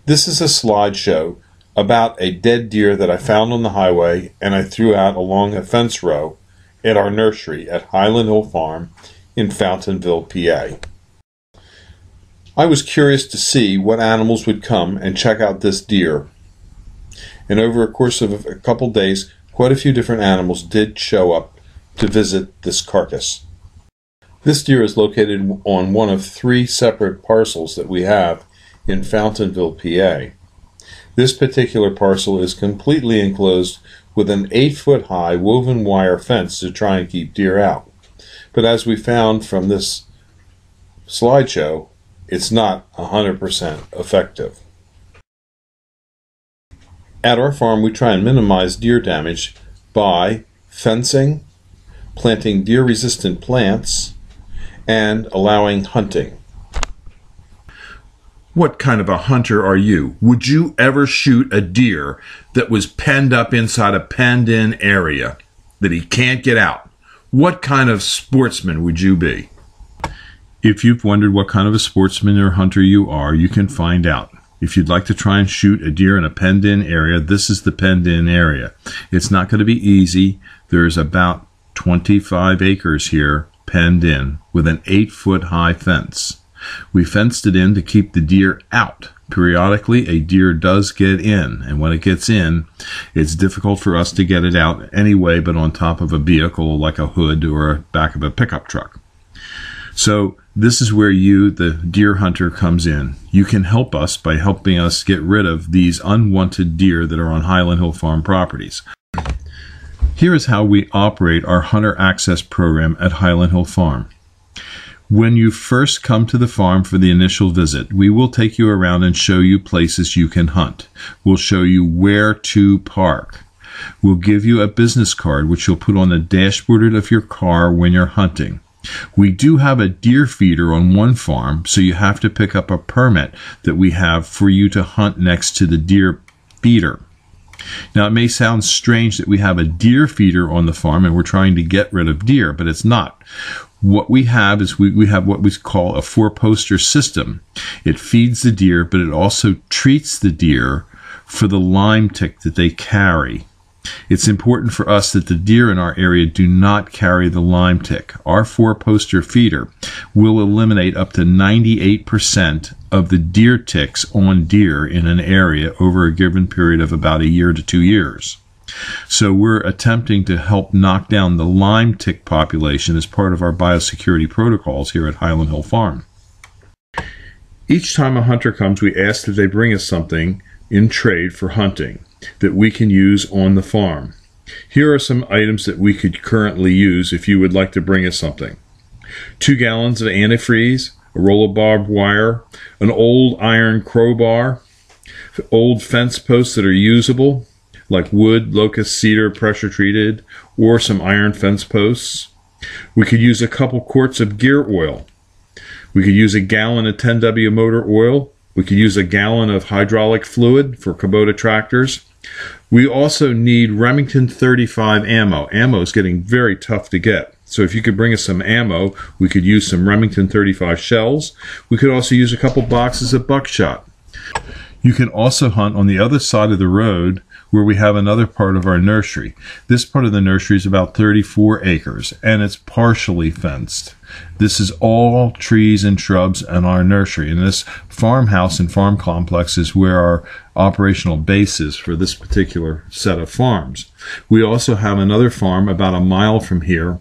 This is a slideshow about a dead deer that I found on the highway and I threw out along a fence row at our nursery at Highland Hill Farm in Fountainville, PA. I was curious to see what animals would come and check out this deer. And over a course of a couple days, quite a few different animals did show up to visit this carcass. This deer is located on one of 3 separate parcels that we have in Fountainville, PA. This particular parcel is completely enclosed with an 8-foot high woven wire fence to try and keep deer out. But as we found from this slideshow, it's not 100% effective. At our farm, we try and minimize deer damage by fencing, planting deer-resistant plants, and allowing hunting. What kind of a hunter are you? Would you ever shoot a deer that was penned up inside a penned-in area that he can't get out? What kind of sportsman would you be? If you've wondered what kind of a sportsman or hunter you are, you can find out. If you'd like to try and shoot a deer in a penned-in area, this is the penned-in area. It's not going to be easy. There's about 25 acres here penned in with an 8-foot high fence. We fenced it in to keep the deer out. Periodically, a deer does get in, and when it gets in, it's difficult for us to get it out anyway but on top of a vehicle like a hood or a back of a pickup truck. So this is where you, the deer hunter, comes in. You can help us by helping us get rid of these unwanted deer that are on Highland Hill Farm properties. Here is how we operate our hunter access program at Highland Hill Farm. When you first come to the farm for the initial visit, we will take you around and show you places you can hunt. We'll show you where to park. We'll give you a business card which you'll put on the dashboard of your car when you're hunting. We do have a deer feeder on one farm, so you have to pick up a permit that we have for you to hunt next to the deer feeder. Now, it may sound strange that we have a deer feeder on the farm and we're trying to get rid of deer, but it's not. What we have is we have what we call a 4-poster system. It feeds the deer, but it also treats the deer for the Lyme tick that they carry. It's important for us that the deer in our area do not carry the Lyme tick. Our 4-poster feeder will eliminate up to 98% of the deer ticks on deer in an area over a given period of about 1 year to 2 years. So we're attempting to help knock down the Lyme tick population as part of our biosecurity protocols here at Highland Hill Farm. Each time a hunter comes, we ask that they bring us something in trade for hunting that we can use on the farm. Here are some items that we could currently use if you would like to bring us something. 2 gallons of antifreeze, a roll of barbed wire, an old iron crowbar, old fence posts that are usable, like wood, locust, cedar, pressure treated, or some iron fence posts. We could use a couple quarts of gear oil. We could use a gallon of 10W motor oil. We could use a gallon of hydraulic fluid for Kubota tractors. We also need Remington 35 ammo. Ammo is getting very tough to get. So if you could bring us some ammo, we could use some Remington 35 shells. We could also use a couple boxes of buckshot. You can also hunt on the other side of the road where we have another part of our nursery. This part of the nursery is about 34 acres, and it's partially fenced. This is all trees and shrubs in our nursery, and this farmhouse and farm complex is where our operational base is for this particular set of farms. We also have another farm about 1 mile from here,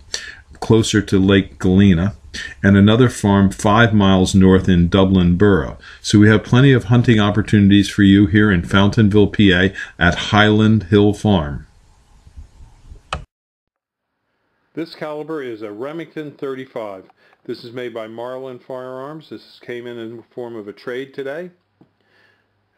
closer to Lake Galena, and another farm 5 miles north in Dublin Borough. So we have plenty of hunting opportunities for you here in Fountainville, PA at Highland Hill Farm. This caliber is a Remington 35. This is made by Marlin Firearms. This came in the form of a trade today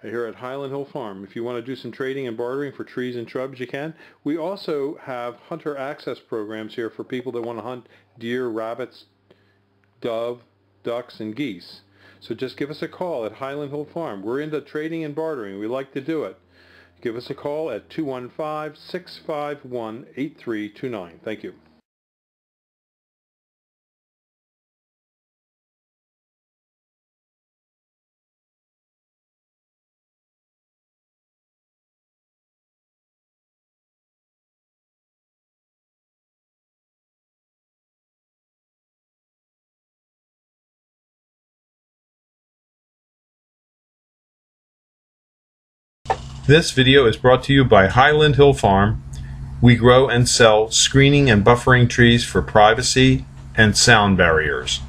here at Highland Hill Farm. If you want to do some trading and bartering for trees and shrubs, you can. We also have hunter access programs here for people that want to hunt deer, rabbits, dove, ducks, and geese. So just give us a call at Highland Hill Farm. We're into trading and bartering. We like to do it. Give us a call at 215-651-8329. Thank you. This video is brought to you by Highland Hill Farm. We grow and sell screening and buffering trees for privacy and sound barriers.